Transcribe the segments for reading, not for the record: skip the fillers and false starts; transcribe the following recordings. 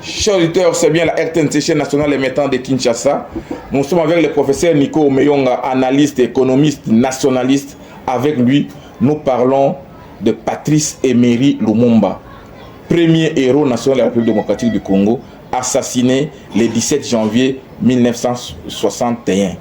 Chers auditeurs, c'est bien la RTNC, chaîne nationale émettant de Kinshasa. Nous sommes avec le professeur Nico Omeyonga, analyste, économiste, nationaliste. Avec lui, nous parlons de Patrice Emery Lumumba, premier héros national de la République démocratique du Congo, assassiné le 17 janvier 1961.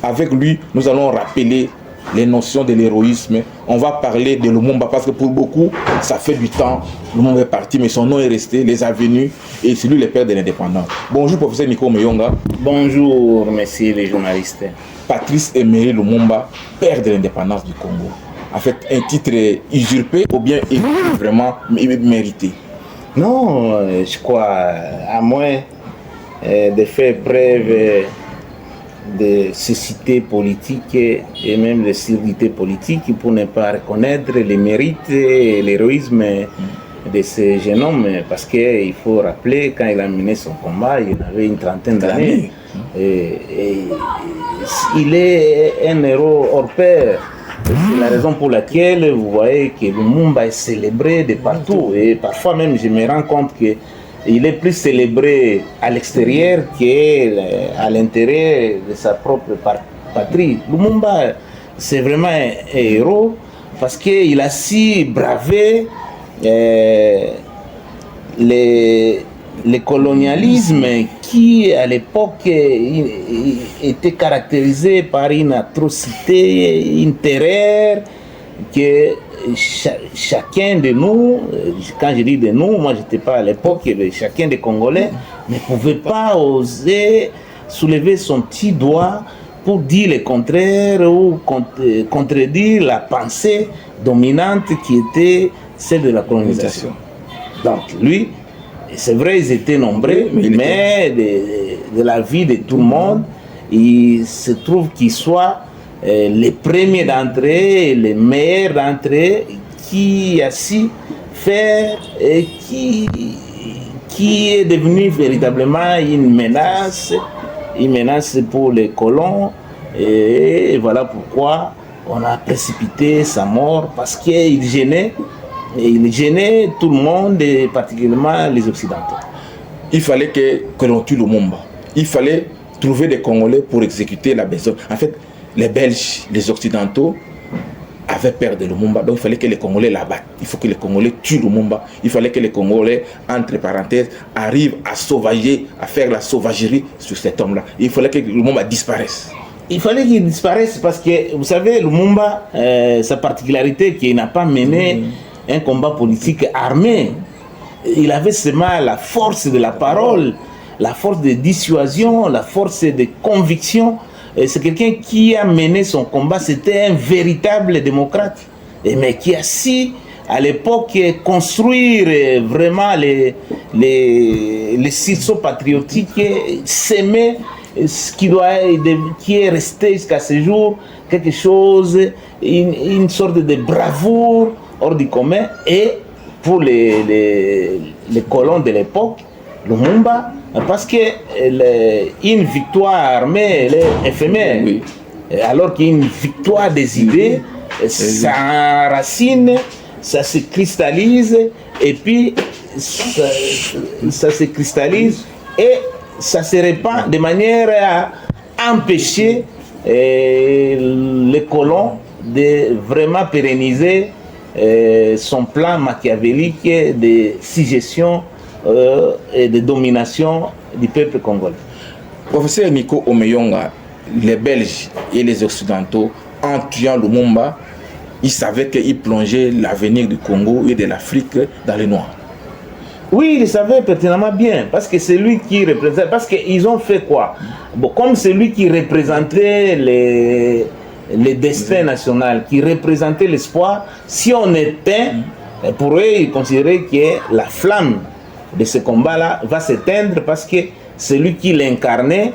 Avec lui, nous allons rappeler les notions de l'héroïsme. On va parler de Lumumba parce que pour beaucoup, ça fait du temps. Lumumba est parti, mais son nom est resté, les avenues, et c'est lui le père de l'indépendance. Bonjour, professeur Nico Omeyonga. Bonjour, messieurs les journalistes. Patrice Emery Lumumba, père de l'indépendance du Congo. En fait, un titre usurpé ou bien vraiment mérité? Non, je crois, à moins de faire preuve de cécité politique et même de surdité politique pour ne pas reconnaître les mérites et l'héroïsme de ce jeune homme, parce qu'il faut rappeler, quand il a mené son combat, il avait une trentaine d'années. Et il est un héros hors pair. C'est la raison pour laquelle vous voyez que Lumumba est célébré de partout. Et parfois même, je me rends compte qu'il est plus célébré à l'extérieur qu'à l'intérieur de sa propre patrie. Lumumba, c'est vraiment un héros parce qu'il a su braver le colonialisme qui, à l'époque, était caractérisé par une atrocité, une terreur que chacun de nous, quand je dis de nous, moi j'étais pas à l'époque, chacun des Congolais ne pouvait pas oser soulever son petit doigt pour dire le contraire ou contredire la pensée dominante qui était celle de la colonisation. Donc lui, c'est vrai, ils étaient nombreux, mais de la vie de tout le monde, il se trouve qu'ils soient les premiers d'entre eux, les meilleurs d'entre eux, qui a su faire et qui est devenu véritablement une menace pour les colons. Et voilà pourquoi on a précipité sa mort, parce qu'il gênait. Et il gênait tout le monde, et particulièrement les Occidentaux. Il fallait que l'on tue Lumumba. Il fallait trouver des Congolais pour exécuter la besogne. En fait, les Belges, les Occidentaux avaient peur de Lumumba, donc il fallait que les Congolais l'abattent. Il faut que les Congolais tuent Lumumba. Il fallait que les Congolais, entre parenthèses, arrivent à sauvager, à faire la sauvagerie sur cet homme-là. Il fallait que Lumumba disparaisse. Il fallait qu'il disparaisse parce que, vous savez, Lumumba, sa particularité, qu'il n'a pas mené un combat politique armé. Il avait seulement la force de la parole, la force de dissuasion, la force de conviction. C'est quelqu'un qui a mené son combat, c'était un véritable démocrate, mais qui a su à l'époque construire vraiment les sursaut patriotiques, s'aimer ce qui est resté jusqu'à ce jour, quelque chose, une sorte de bravoure hors du commun. Et pour les colons de l'époque, Lumumba, parce que une victoire armée, elle est éphémère, oui. Alors qu'une victoire des idées, ça enracine, ça se cristallise, et puis ça se cristallise et ça se répand de manière à empêcher les colons de vraiment pérenniser son plan machiavélique de suggestion et de domination du peuple congolais. Professeur Nico Omeyonga, les Belges et les Occidentaux, en tuant Lumumba, ils savaient qu'ils plongeaient l'avenir du Congo et de l'Afrique dans le noir. Oui, ils le savaient pertinemment bien, parce que c'est lui qui représente, parce qu'ils ont fait quoi? Bon, comme c'est lui qui représentait les destins nationaux, qui représentait l'espoir, si on éteint, pour eux, ils considéraient que la flamme de ce combat-là va s'éteindre parce que celui qui l'incarnait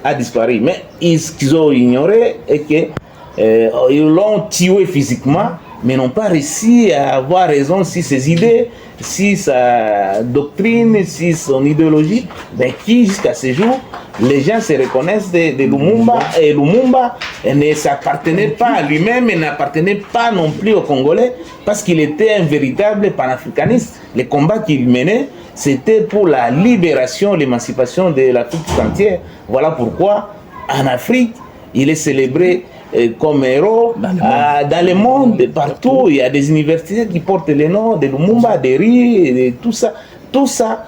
a disparu. Mais ce qu'ils ont ignoré est qu'ils l'ont tué physiquement, mais n'ont pas réussi à avoir raison sur ses idées, sur sa doctrine, sur son idéologie, ben qui jusqu'à ce jour, les gens se reconnaissent de Lumumba, et Lumumba ne s'appartenait pas à lui-même, et n'appartenait pas non plus aux Congolais, parce qu'il était un véritable panafricaniste. Les combats qu'il menait, c'était pour la libération, l'émancipation de l'Afrique tout entière. Voilà pourquoi, en Afrique, il est célébré comme héros dans le monde, partout. Il y a des universités qui portent les noms de Lumumba, de Ri, de tout ça. Tout ça,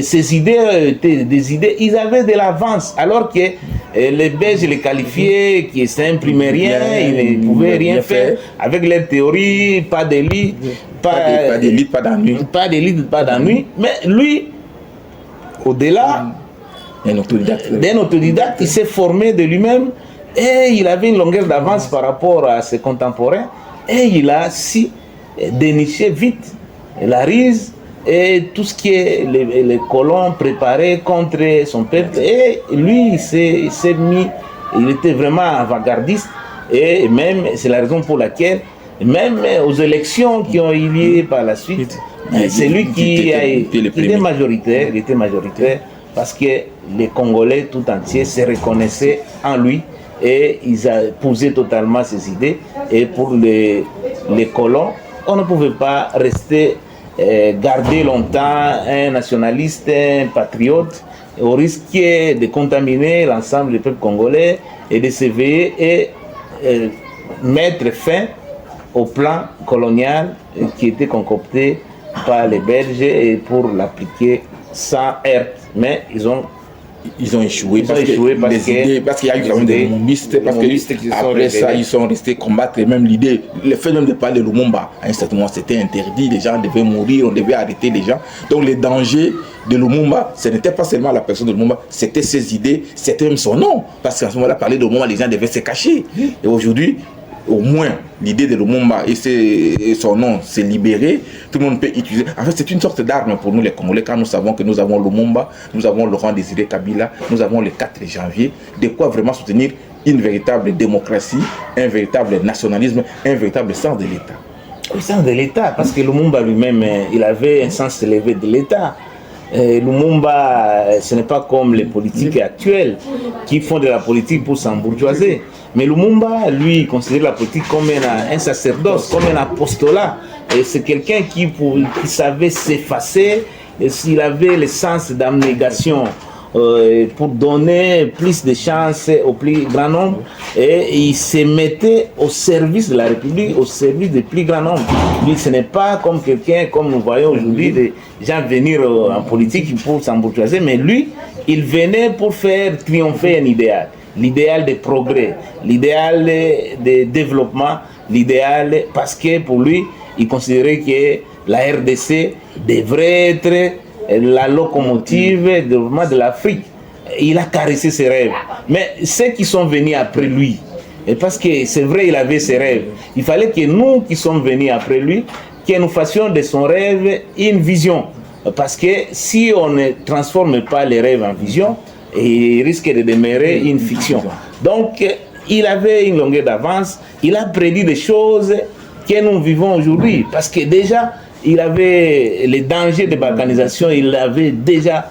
ces idées étaient des idées, ils avaient de l'avance, alors que les Belges les qualifiaient, qui s'imprimaient rien, ils ne pouvaient rien faire. Avec leurs théories, pas d'élite, pas d'élite, pas d'ennui. Pas d'élite, pas d'ennui. Mais lui, au-delà d'un autodidacte, il s'est formé de lui-même et il avait une longueur d'avance par rapport à ses contemporains et il a si déniché vite la rise et tout ce qui est les colons préparés contre son peuple. Et lui, il s'est mis, il était vraiment avant-gardiste. Et même, c'est la raison pour laquelle, même aux élections qui ont eu lieu par la suite, c'est lui qui était majoritaire. Il était majoritaire parce que les Congolais tout entiers se reconnaissaient en lui et ils épousaient totalement ses idées. Et pour les colons, on ne pouvait pas rester garder longtemps un nationaliste, un patriote, au risque de contaminer l'ensemble du peuple congolais et de s'éveiller et mettre fin au plan colonial qui était concocté par les Belges et pour l'appliquer sans heurts. Mais ils ont échoué parce qu'il y a eu quand même des Lumumbistes, parce que après ça ils sont restés combattre. Et même l'idée, le fait même de parler de Lumumba, à un certain moment c'était interdit, les gens devaient mourir, on devait arrêter les gens. Donc les dangers de Lumumba, ce n'était pas seulement la personne de Lumumba, c'était ses idées, c'était même son nom, parce qu'à ce moment-là, parler de Lumumba, les gens devaient se cacher. Et aujourd'hui, au moins, l'idée de Lumumba et son nom s'est libéré, tout le monde peut utiliser. En fait, c'est une sorte d'arme pour nous les Congolais, quand nous savons que nous avons Lumumba, nous avons Laurent Désiré Kabila, nous avons le 4 janvier, de quoi vraiment soutenir une véritable démocratie, un véritable nationalisme, un véritable sens de l'État. Le sens de l'État, parce que Lumumba lui-même, il avait un sens élevé de l'État. Lumumba, ce n'est pas comme les politiques actuels qui font de la politique pour s'embourgeoiser. Mais Lumumba, lui, considère la politique comme un sacerdoce, comme un apostolat. Et c'est quelqu'un qui savait s'effacer, s'il avait le sens d'abnégation pour donner plus de chances au plus grand nombre. Et il se mettait au service de la République, au service du plus grand nombre. Lui, ce n'est pas comme quelqu'un, comme nous voyons aujourd'hui, des gens venir en politique pour s'embourgeoiser, mais lui, il venait pour faire triompher un idéal. L'idéal de progrès, l'idéal de développement, l'idéal, parce que pour lui, il considérait que la RDC devrait être la locomotive de développement de l'Afrique. Il a caressé ses rêves. Mais ceux qui sont venus après lui, et parce que c'est vrai, il avait ses rêves, il fallait que nous qui sommes venus après lui, que nous fassions de son rêve une vision. Parce que si on ne transforme pas les rêves en vision, il risque de demeurer une fiction. Donc, il avait une longueur d'avance, il a prédit des choses que nous vivons aujourd'hui. Parce que déjà, il avait les dangers de balkanisation, il l'avait déjà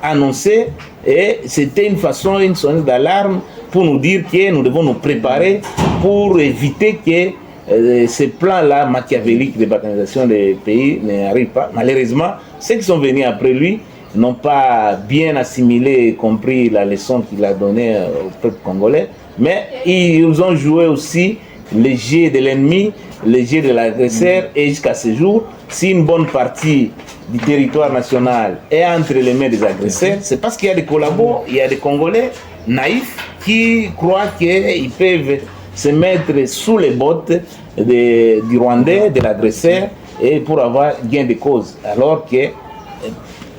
annoncé, et c'était une façon, une sonnette d'alarme pour nous dire que nous devons nous préparer pour éviter que ces plans-là machiavéliques de balkanisation des pays n'arrivent pas. Malheureusement, ceux qui sont venus après lui n'ont pas bien assimilé et compris la leçon qu'il a donnée au peuple congolais, mais ils ont joué aussi les jeux de l'ennemi, les jeux de l'agresseur, et jusqu'à ce jour, si une bonne partie du territoire national est entre les mains des agresseurs, c'est parce qu'il y a des collabos, il y a des Congolais naïfs qui croient qu'ils peuvent se mettre sous les bottes du Rwandais, de l'agresseur, et pour avoir gain de cause, alors que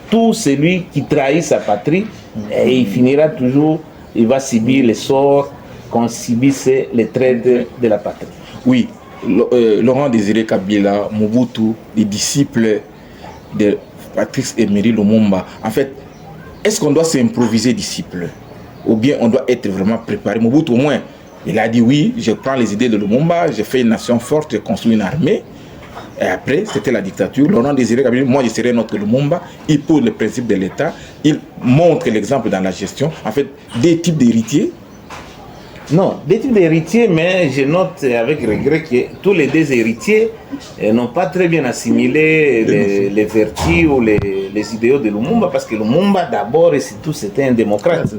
tout celui qui trahit sa patrie, et il finira toujours, il va subir les sorts qu'on subissait les traits de la patrie. Oui, Laurent Désiré Kabila, Mobutu, les disciples de Patrice Emery Lumumba. En fait, est-ce qu'on doit s'improviser disciple ou bien on doit être vraiment préparé? Mobutu, au moins, il a dit oui, je prends les idées de Lumumba, je fais une nation forte, je construis une armée. Et après, c'était la dictature. Laurent Désiré Kabila, moi je serai notre Lumumba. Il pose le principe de l'État. Il montre l'exemple dans la gestion. En fait, des types d'héritiers. Non, des types d'héritiers, mais je note avec regret que tous les deux héritiers n'ont pas très bien assimilé les vertus ou les idéaux de Lumumba, parce que Lumumba, d'abord et surtout, c'était un démocrate.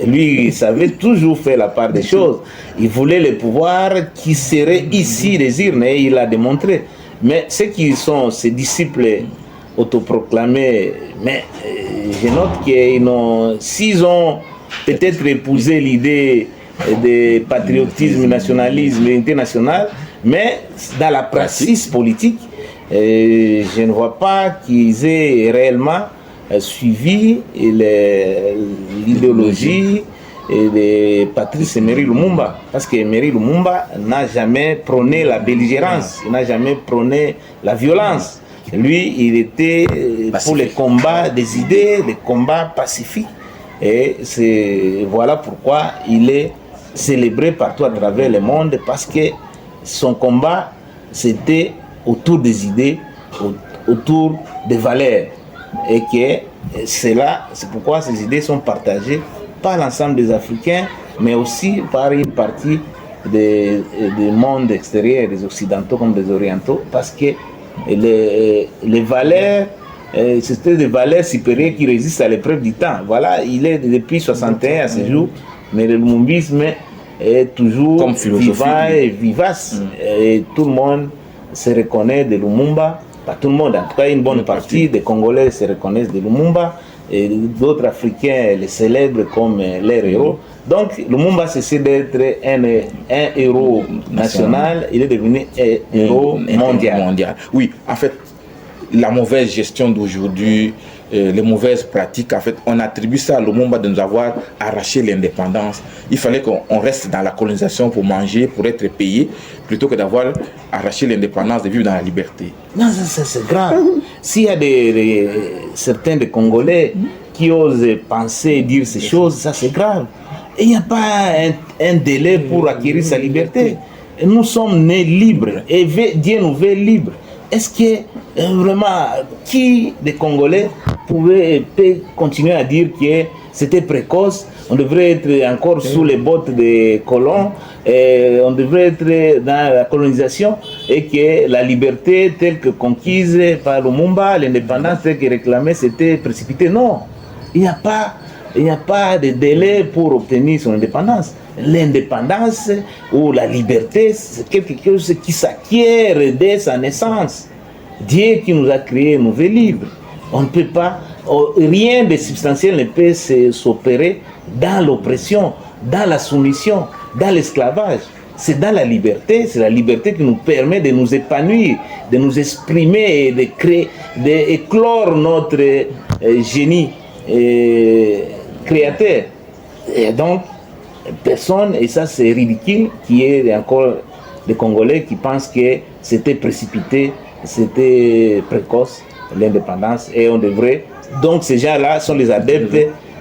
Et lui, il savait toujours faire la part des choses. Il voulait le pouvoir qui serait ici désiré, et il l'a démontré. Mais ceux qui sont ses disciples autoproclamés, mais je note qu'ils n'ont, s'ils ont peut-être épousé l'idée de patriotisme, nationalisme, international, mais dans la pratique politique, je ne vois pas qu'ils aient réellement suivi l'idéologie de Patrice Emery Lumumba. Parce que Emery Lumumba n'a jamais prôné la belligérance, il n'a jamais prôné la violence. Lui, il était pour les combats des idées, les combats pacifiques. Et voilà pourquoi il est célébré partout à travers le monde, parce que son combat, c'était autour des idées, autour des valeurs. Et que c'est pourquoi ces idées sont partagées par l'ensemble des Africains, mais aussi par une partie du monde extérieur, des Occidentaux comme des Orientaux, parce que les valeurs, c'était des valeurs supérieures qui résistent à l'épreuve du temps. Voilà, il est depuis 61 à ce jour, mais le lumumbisme est toujours vivant et vivace. Et tout le monde se reconnaît de Lumumba. Pas tout le monde, en tout cas une bonne partie des Congolais se reconnaissent de Lumumba, et d'autres Africains les célèbrent comme leur héros. Donc Lumumba cessait d'être un héros national, il est devenu un héros mondial. Oui, en fait, la mauvaise gestion d'aujourd'hui, les mauvaises pratiques, en fait, on attribue ça à Lumumba de nous avoir arraché l'indépendance. Il fallait qu'on reste dans la colonisation pour manger, pour être payé, plutôt que d'avoir arraché l'indépendance, de vivre dans la liberté. Non, ça c'est grave. S'il y a certains des Congolais qui osent penser et dire ces choses, ça c'est grave. Et il n'y a pas un délai pour acquérir sa liberté. Nous sommes nés libres et Dieu nous veut libres. Est-ce que vraiment, qui des Congolais peut continuer à dire que c'était précoce, on devrait être encore sous les bottes des colons, on devrait être dans la colonisation, et que la liberté telle que conquise par Lumumba, l'indépendance telle que réclamée, c'était précipité? Non, il n'y a pas de délai pour obtenir son indépendance. L'indépendance ou la liberté, c'est quelque chose qui s'acquiert dès sa naissance. Dieu qui nous a créés nous veut libres. On ne peut pas, rien de substantiel ne peut s'opérer dans l'oppression, dans la soumission, dans l'esclavage. C'est dans la liberté, c'est la liberté qui nous permet de nous épanouir, de nous exprimer et de créer, d'éclore notre génie créateur. Et donc, personne, et ça c'est ridicule, qu'il y ait encore des Congolais qui pensent que c'était précipité, c'était précoce, l'indépendance, et on devrait. Donc ces gens-là sont les adeptes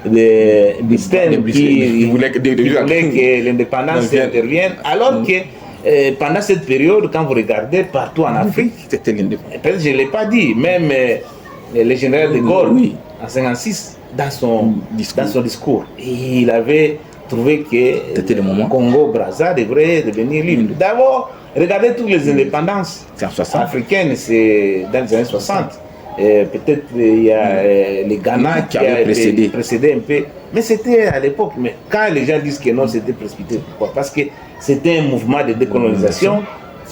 du système qui voulaient que l'indépendance intervienne, alors que pendant cette période, quand vous regardez partout en Afrique, c'était l'indépendance. Peut-être je ne l'ai pas dit, même le général de Gaulle, en 1956, dans son discours, il avait trouvé que le Congo-Brazza devrait devenir libre. D'abord, regardez toutes les indépendances africaines, c'est dans les années 60. Peut-être il y a le Ghana qui a précédé un peu. Mais c'était à l'époque. Mais quand les gens disent que non, c'était précipité, pourquoi? Parce que c'était un mouvement de décolonisation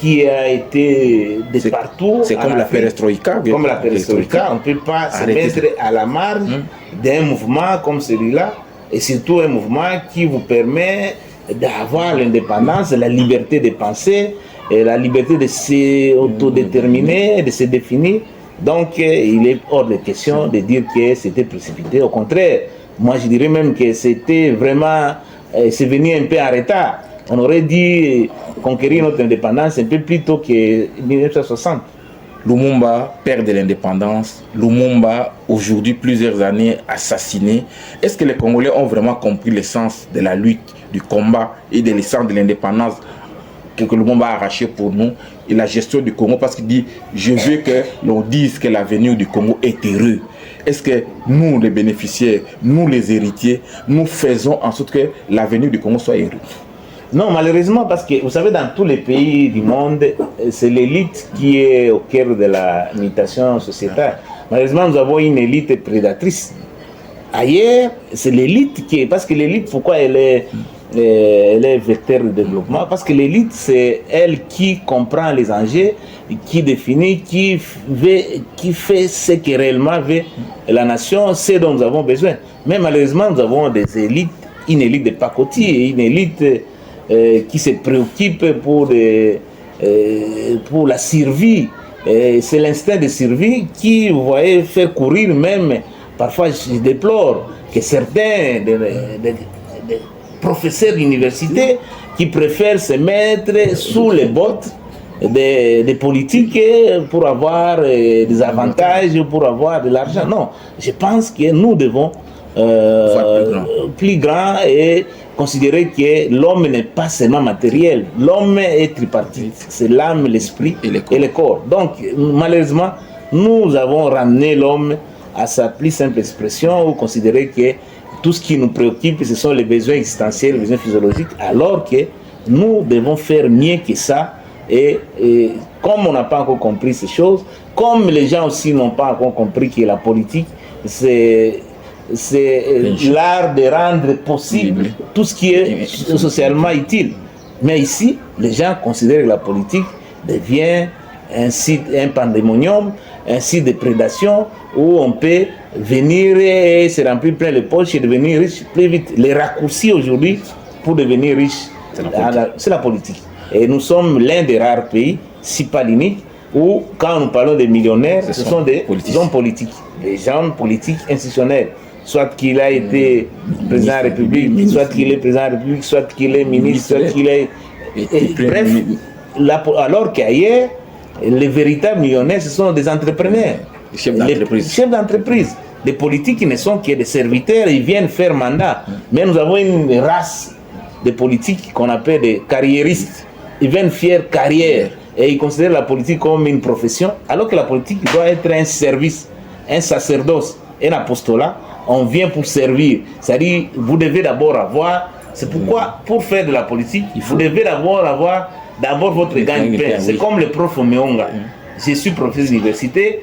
qui a été de partout. C'est comme la perestroïka. Comme la perestroïka, on ne peut pas se mettre à la marge d'un mouvement comme celui-là. Et surtout un mouvement qui vous permet d'avoir l'indépendance, la liberté de penser, et la liberté de s'autodéterminer, de se définir. Donc il est hors de question de dire que c'était précipité. Au contraire, moi je dirais même que c'était vraiment, c'est venu un peu en retard. On aurait dû conquérir notre indépendance un peu plus tôt que 1960. Lumumba, père de l'indépendance, Lumumba, aujourd'hui plusieurs années assassiné. Est-ce que les Congolais ont vraiment compris l'essence de la lutte, du combat et de l'essence de l'indépendance que Lumumba a arraché pour nous et la gestion du Congo? Parce qu'il dit, je veux que l'on dise que l'avenir du Congo est heureux. Est-ce que nous, les bénéficiaires, nous les héritiers, nous faisons en sorte que l'avenir du Congo soit heureux? Non, malheureusement, parce que vous savez, dans tous les pays du monde, c'est l'élite qui est au cœur de la mutation sociétale. Malheureusement, nous avons une élite prédatrice. Ailleurs, c'est l'élite qui est... Parce que l'élite, pourquoi elle est vecteur de développement? Parce que l'élite, c'est elle qui comprend les enjeux, qui définit, qui fait ce que réellement veut la nation, ce dont nous avons besoin. Mais malheureusement, nous avons des élites, une élite de pacotille, une élite qui se préoccupe pour la survie. C'est l'instinct de survie qui, vous voyez, fait courir même. Parfois, je déplore que certains des professeurs d'université qui préfèrent se mettre sous les bottes des politiques pour avoir des avantages, pour avoir de l'argent. Non, je pense que nous devons plus grand et considérer que l'homme n'est pas seulement matériel. L'homme est tripartite. C'est l'âme, l'esprit et le corps. Donc, malheureusement, nous avons ramené l'homme à sa plus simple expression, ou considérer que tout ce qui nous préoccupe, ce sont les besoins existentiels, les besoins physiologiques, alors que nous devons faire mieux que ça. Et comme on n'a pas encore compris ces choses, comme les gens aussi n'ont pas encore compris que la politique, c'est l'art de rendre possible tout ce qui est socialement utile. Mais ici, les gens considèrent que la politique devient un pandémonium, un site de prédation où on peut venir et se remplir plein les poches et devenir riche plus vite. Les raccourcis aujourd'hui pour devenir riche, c'est la politique. Et nous sommes l'un des rares pays, si pas l'unique, où quand nous parlons des millionnaires, ce sont des hommes politiques, des gens politiques institutionnels. Soit qu'il a été président de la République, soit qu'il est président de la République, soit qu'il est ministre, soit qu'il est... Bref, alors qu'ailleurs, les véritables millionnaires, ce sont des entrepreneurs, les chefs d'entreprise. Les politiques qui ne sont que des serviteurs, ils viennent faire mandat. Mais nous avons une race de politiques qu'on appelle des carriéristes. Ils viennent faire carrière et ils considèrent la politique comme une profession, alors que la politique doit être un service, un sacerdoce, un apostolat. On vient pour servir. C'est-à-dire, vous devez d'abord avoir... C'est pourquoi, pour faire de la politique, vous devez d'abord avoir votre gagne-pain. C'est comme le prof Omeonga. Je suis professeur d'université,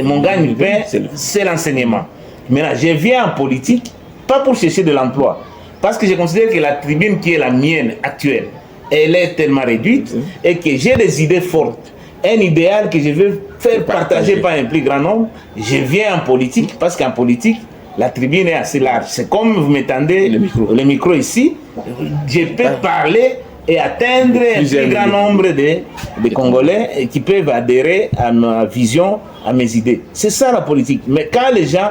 mon gagne-pain, c'est l'enseignement. Maintenant, je viens en politique, pas pour chercher de l'emploi, parce que je considère que la tribune qui est la mienne actuelle, elle est tellement réduite et que j'ai des idées fortes. Un idéal que je veux faire partager par un plus grand nombre. Je viens en politique parce qu'en politique, la tribune est assez large. C'est comme vous m'étendez le micro ici, je peux parler et atteindre un plus grand nombre de Congolais qui peuvent adhérer à ma vision, à mes idées. C'est ça la politique. Mais quand les gens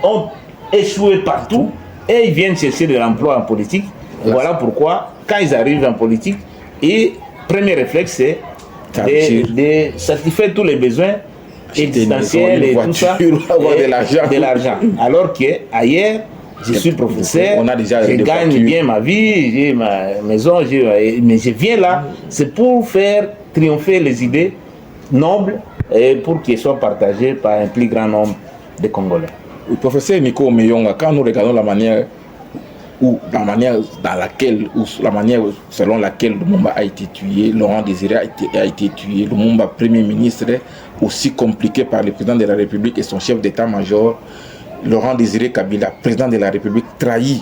ont échoué partout et ils viennent chercher de l'emploi en politique, voilà pourquoi, quand ils arrivent en politique, et premier réflexe, c'est de satisfaire tous les besoins existentiels et tout ça, de l'argent. Alors qu'ailleurs, je suis professeur, je gagne bien ma vie, j'ai ma maison, mais je viens là, c'est pour faire triompher les idées nobles et pour qu'elles soient partagées par un plus grand nombre de Congolais. Le professeur Nico Omeyonga, quand nous regardons la manière selon laquelle Lumumba a été tué, Laurent Désiré a été tué, Lumumba, Premier ministre, aussi compliqué par le président de la République et son chef d'état-major, Laurent Désiré Kabila, président de la République, trahi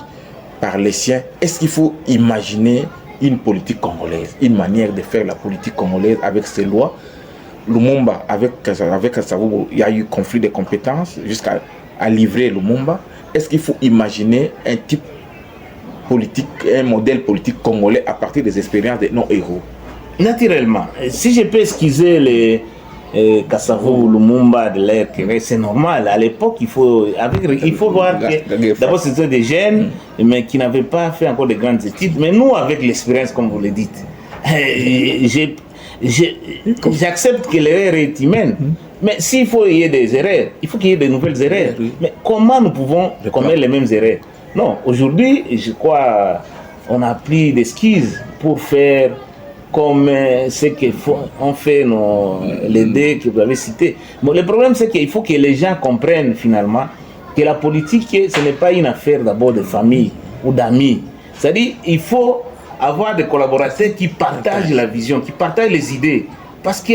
par les siens. Est-ce qu'il faut imaginer une politique congolaise, une manière de faire la politique congolaise avec ses lois? Lumumba, avec Kasavubu, il y a eu conflit de compétences jusqu'à livrer Lumumba. Est-ce qu'il faut imaginer un type politique, un modèle politique congolais à partir des expériences des non-héros? Naturellement. Si je peux excuser les Kasavubu, Lumumba de l'air, c'est normal. À l'époque, il faut voir que d'abord c'était des jeunes, mais qui n'avaient pas fait encore de grandes études. Mais nous, avec l'expérience, comme vous le dites, j'accepte que l'erreur est humaine. Mais s'il faut qu'il y ait des erreurs, il faut qu'il y ait de nouvelles erreurs. Mais comment nous pouvons commettre les mêmes erreurs? Non, aujourd'hui, je crois on a pris d'esquisses pour faire comme ce qu'ont fait les deux que vous avez cités. Bon, le problème, c'est qu'il faut que les gens comprennent finalement que la politique, ce n'est pas une affaire d'abord de famille ou d'amis. C'est-à-dire il faut avoir des collaborateurs qui partagent la vision, qui partagent les idées. Parce que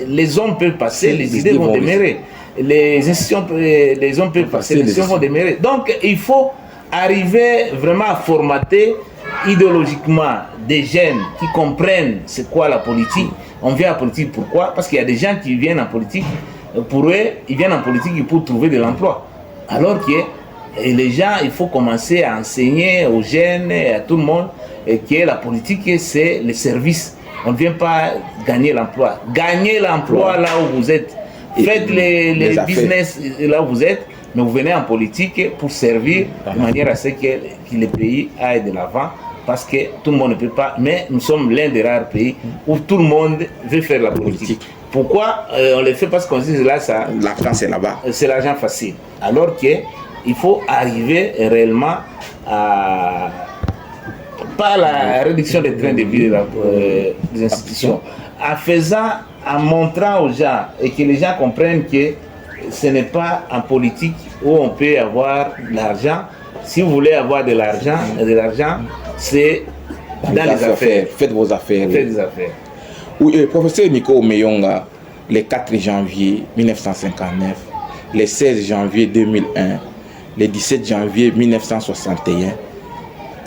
les hommes peuvent passer, les idées vont demeurer. Les institutions, les hommes peuvent passer, les institutions vont demeurer. Donc il faut arriver vraiment à formater idéologiquement des jeunes qui comprennent c'est quoi la politique. On vient en politique pourquoi? Parce qu'il y a des gens qui viennent en politique, pour eux, ils viennent en politique pour trouver de l'emploi. Alors que les gens, il faut commencer à enseigner aux jeunes et à tout le monde que la politique, c'est le service. On ne vient pas gagner l'emploi. Gagnez l'emploi là où vous êtes. Faites les business là où vous êtes, mais vous venez en politique pour servir de manière à ce que le pays aille de l'avant. Parce que tout le monde ne peut pas, mais nous sommes l'un des rares pays où tout le monde veut faire la politique. Pourquoi on le fait? Parce qu'on se dit là, ça, l'argent c'est là-bas. C'est l'argent facile. Alors qu'il faut arriver réellement à pas la réduction des trains de vie des institutions, en montrant aux gens et que les gens comprennent que ce n'est pas en politique où on peut avoir de l'argent. Si vous voulez avoir de l'argent, c'est dans les affaires. Faites vos affaires. Faites des affaires. Oui, professeur Nico Meyonga, le 4 janvier 1959, le 16 janvier 2001, le 17 janvier 1961,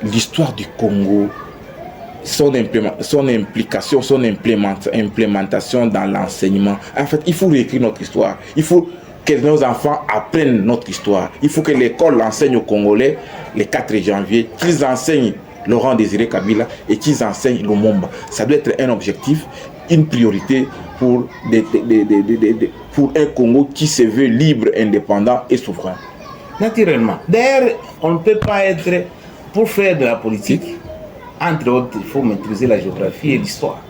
l'histoire du Congo, son implication, son implémentation dans l'enseignement. En fait, il faut réécrire notre histoire. Il faut que nos enfants apprennent notre histoire. Il faut que l'école enseigne aux Congolais le 4 janvier, qu'ils enseignent Laurent Désiré Kabila et qu'ils enseignent Lumumba. Ça doit être un objectif, une priorité pour un Congo qui se veut libre, indépendant et souverain. Naturellement. D'ailleurs, on ne peut pas être, pour faire de la politique, entre autres, il faut maîtriser la géographie et l'histoire.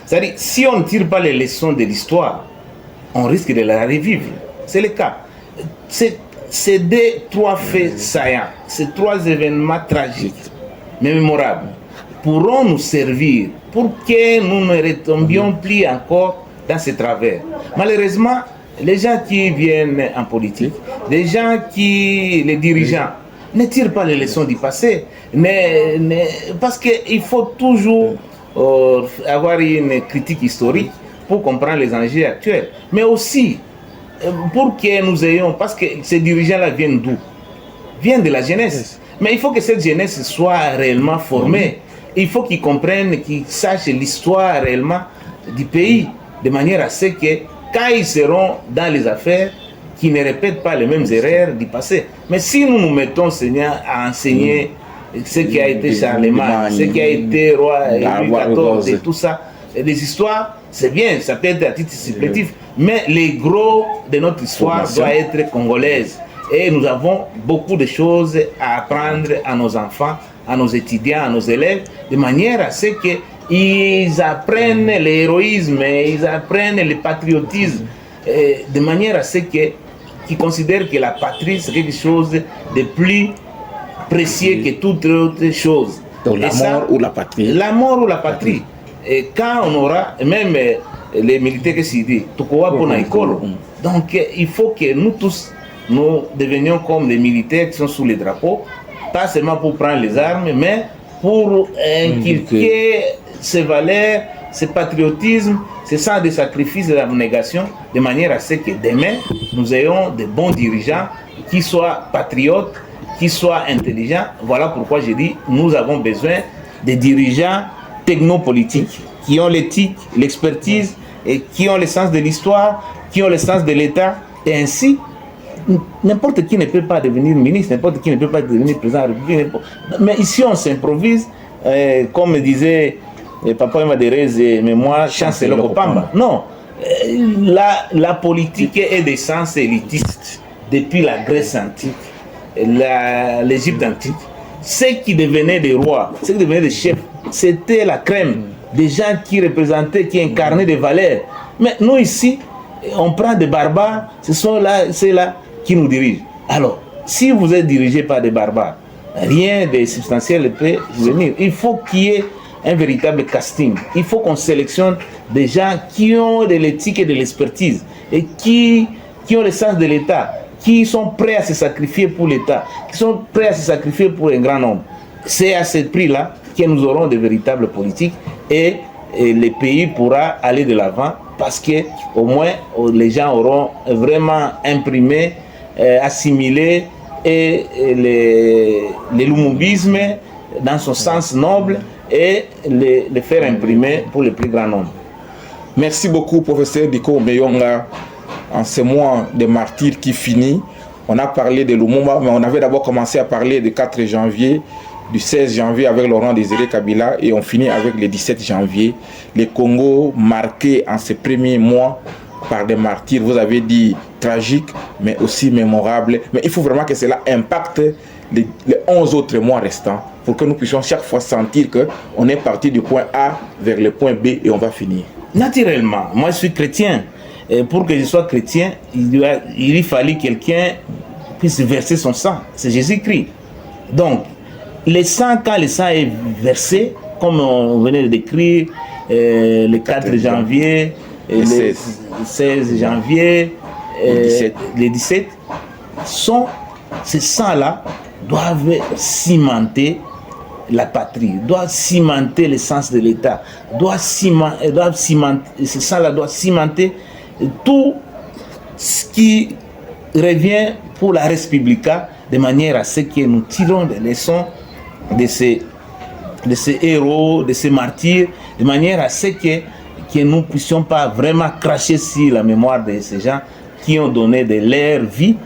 C'est-à-dire, si on ne tire pas les leçons de l'histoire, on risque de la revivre. C'est le cas. Ces trois faits saillants, ces trois événements tragiques, mais mémorables, pourront nous servir pour que nous ne retombions plus encore dans ces travers. Malheureusement, les gens qui viennent en politique, les dirigeants, ne tirent pas les leçons du passé, parce qu'il faut toujours avoir une critique historique pour comprendre les enjeux actuels. Mais aussi, pour que nous ayons, parce que ces dirigeants-là viennent d'où? Viennent de la jeunesse. Mais il faut que cette jeunesse soit réellement formée. Il faut qu'ils comprennent, qu'ils sachent l'histoire réellement du pays, de manière à ce que, quand ils seront dans les affaires, qu'ils ne répètent pas les mêmes erreurs du passé. Mais si nous nous mettons, Seigneur, à enseigner ce qui a été Charlemagne, ce qui a été roi Louis XIV et tout ça, et les histoires, c'est bien, ça peut être à titre supplétif, mais les gros de notre histoire doit être congolaise. Et nous avons beaucoup de choses à apprendre à nos enfants, à nos étudiants, à nos élèves, de manière à ce qu'ils apprennent l'héroïsme, ils apprennent le patriotisme, de manière à ce qu'ils considèrent que la patrie c'est quelque chose de plus précieux que toute autre chose. Donc la mort ou la patrie. La mort ou la patrie. Et quand on aura, même les militaires qui s'y disent, donc il faut que nous tous, nous devenions comme les militaires qui sont sous les drapeaux, pas seulement pour prendre les armes, mais pour inculquer ces valeurs, ce patriotisme, ce sens de sacrifice et d'abnégation, de manière à ce que demain, nous ayons de bons dirigeants qui soient patriotes, qui soient intelligents. Voilà pourquoi je dis, nous avons besoin de dirigeants technopolitiques, qui ont l'éthique, l'expertise, et qui ont le sens de l'histoire, qui ont le sens de l'État, et ainsi, n'importe qui ne peut pas devenir ministre, n'importe qui ne peut pas devenir président de la République. Mais ici, on s'improvise, comme disait Papa Maderez, mais moi, chancelier Kopamba. Non, la politique est d'essence élitiste depuis la Grèce antique, l'Égypte antique. Ceux qui devenaient des rois, ceux qui devenaient des chefs, c'était la crème, des gens qui représentaient, qui incarnaient des valeurs. Mais nous ici, on prend des barbares, ce sont là, ceux-là qui nous dirigent. Alors, si vous êtes dirigé par des barbares, rien de substantiel ne peut venir. Il faut qu'il y ait un véritable casting. Il faut qu'on sélectionne des gens qui ont de l'éthique et de l'expertise et qui ont le sens de l'État, qui sont prêts à se sacrifier pour l'État, qui sont prêts à se sacrifier pour un grand nombre. C'est à ce prix-là que nous aurons de véritables politiques et le pays pourra aller de l'avant parce que au moins les gens auront vraiment imprimé, assimilé et le lumumbisme dans son sens noble et le faire imprimer pour le plus grand nombre. Merci beaucoup, professeur Diko Meyonga. En ce mois de martyrs qui finit, on a parlé de Lumumba, mais on avait d'abord commencé à parler du 4 janvier, du 16 janvier avec Laurent Désiré Kabila, et on finit avec le 17 janvier. Le Congo marqué en ces premiers mois par des martyrs, vous avez dit tragiques, mais aussi mémorables. Mais il faut vraiment que cela impacte les 11 autres mois restants pour que nous puissions chaque fois sentir qu'on est parti du point A vers le point B et on va finir. Naturellement, moi je suis chrétien. Et pour que je sois chrétien, il fallait quelqu'un puisse verser son sang. C'est Jésus-Christ. Donc, le sang, quand le sang est versé, comme on venait de décrire, le 4 janvier, le 16 janvier, le 17, ces sangs-là doivent cimenter la patrie, doivent cimenter l'essence de l'État, ce sang-là doit cimenter tout ce qui revient pour la Res Publica, de manière à ce que nous tirons des leçons de ces héros, de ces martyrs, de manière à ce que nous ne puissions pas vraiment cracher sur la mémoire de ces gens qui ont donné de leur vie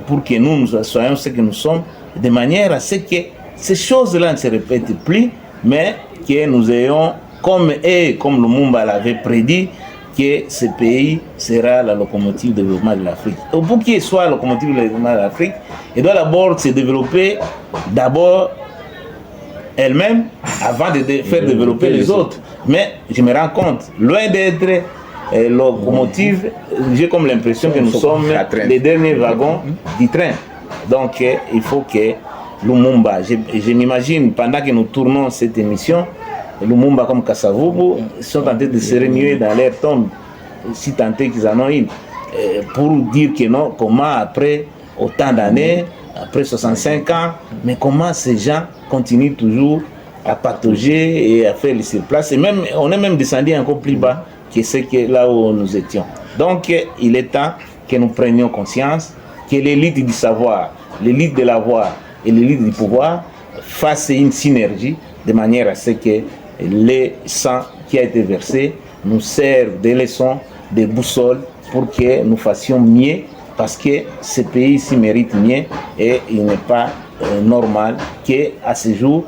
pour que nous soyons ce que nous sommes, de manière à ce que ces choses-là ne se répètent plus, mais que nous ayons, comme Lumumba l'avait prédit, que ce pays sera la locomotive de développement de l'Afrique. Pour qu'il soit la locomotive de développement de l'Afrique, il doit d'abord se développer elle-même avant de faire développer les autres. Mais je me rends compte, loin d'être locomotive, j'ai comme l'impression que nous sommes les derniers wagons du train. Donc il faut que Lumumba, je m'imagine pendant que nous tournons cette émission, Lumumba comme Kasavubu sont en train de se remuer dans leur tombe, si tant est qu'ils en ont une, pour dire que non, comment après autant d'années, après 65 ans, mais comment ces gens continuent toujours à patauger et à faire les surplaces. Et même, on est même descendu encore plus bas que ce que là où nous étions. Donc il est temps que nous prenions conscience que l'élite du savoir, l'élite de l'avoir et l'élite du pouvoir fassent une synergie de manière à ce que le sang qui a été versé nous serve de leçons, de boussoles pour que nous fassions mieux, parce que ce pays s'y mérite mieux et il n'est pas normal qu'à ce jour,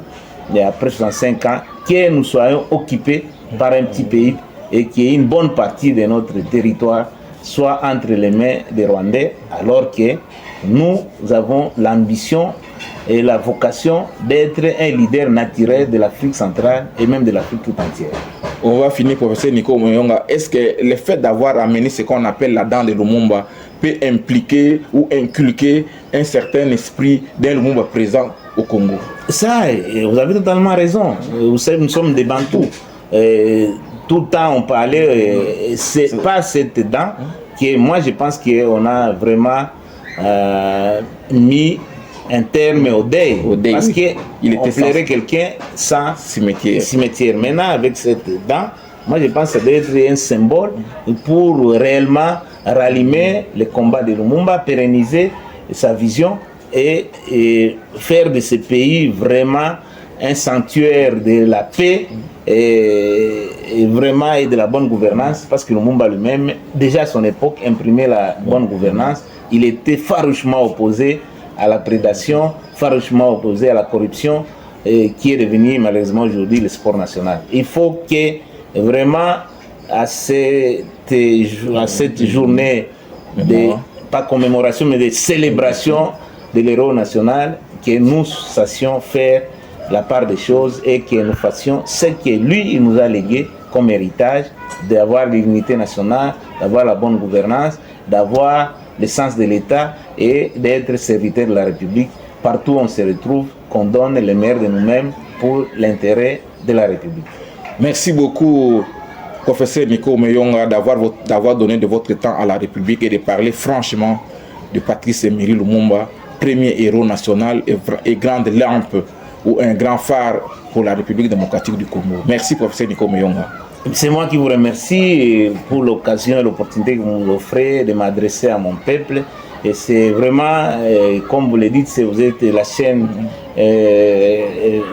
après 65 ans, que nous soyons occupés par un petit pays et qu'il y ait une bonne partie de notre territoire soit entre les mains des Rwandais, alors que nous avons l'ambition et la vocation d'être un leader naturel de l'Afrique centrale et même de l'Afrique tout entière. On va finir, professeur Nico Muyonga. Est-ce que le fait d'avoir amené ce qu'on appelle la dent de Lumumba peut impliquer ou inculquer un certain esprit d'un Lumumba présent au Congo? Ça, vous avez totalement raison. Vous savez, nous sommes des Bantous. Tout le temps, on parlait, c'est pas cette dent que moi je pense qu'on a vraiment mis un terme au deuil, parce qu'il plairait quelqu'un sans cimetière. Maintenant, avec cette dent, moi je pense que ça doit être un symbole pour réellement rallumer le combat de Lumumba, pérenniser sa vision et faire de ce pays vraiment un sanctuaire de la paix et vraiment et de la bonne gouvernance, parce que Lumumba lui-même, déjà à son époque, imprimait la bonne gouvernance. Il était farouchement opposé à la prédation, farouchement opposé à la corruption, qui est devenue malheureusement aujourd'hui le sport national. Il faut que vraiment à cette journée de, pas commémoration, mais de célébration de l'héros national, que nous sassions faire la part des choses et que nous fassions ce que lui il nous a légué comme héritage, d'avoir l'unité nationale, d'avoir la bonne gouvernance, d'avoir le sens de l'État et d'être serviteur de la République. Partout où on se retrouve, qu'on donne le meilleur de nous-mêmes pour l'intérêt de la République. Merci beaucoup, professeur Nico Muyonga, d'avoir donné de votre temps à la République et de parler franchement de Patrice Emery Lumumba, premier héros national et grande lampe ou un grand phare pour la République démocratique du Congo. Merci, professeur Nico Muyonga. C'est moi qui vous remercie pour l'occasion et l'opportunité que vous m'offrez de m'adresser à mon peuple. Et c'est vraiment, comme vous le dites, vous êtes la chaîne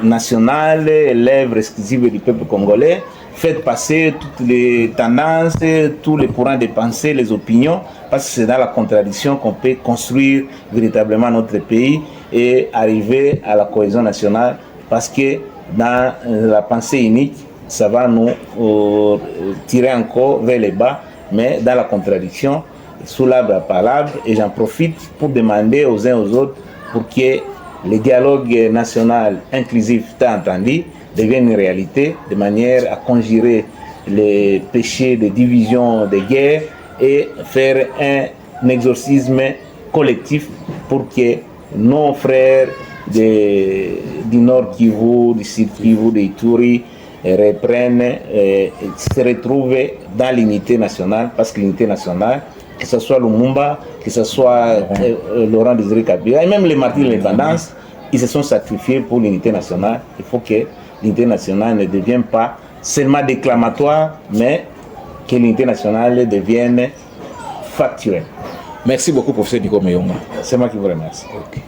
nationale, l'œuvre exclusive du peuple congolais. Faites passer toutes les tendances, tous les courants de pensée, les opinions, parce que c'est dans la contradiction qu'on peut construire véritablement notre pays et arriver à la cohésion nationale, parce que dans la pensée unique, ça va nous tirer encore vers le bas, mais dans la contradiction, sous l'arbre par l'arbre. Et j'en profite pour demander aux uns aux autres pour que le dialogue national inclusif, t'as entendu, devienne une réalité, de manière à conjurer les péchés de division, de guerre, et faire un exorcisme collectif pour que nos frères du Nord Kivu, du Sud Kivu, de Ituri, reprennent, se retrouvent dans l'unité nationale, parce que l'unité nationale, que ce soit Lumumba, que ce soit Laurent Désiré Kabila, et même les martyrs de l'indépendance, ils se sont sacrifiés pour l'unité nationale. Il faut que l'unité nationale ne devienne pas seulement déclamatoire, mais que l'unité nationale devienne factuelle. Merci beaucoup, professeur Nico Muyonga. C'est moi qui vous remercie. Okay.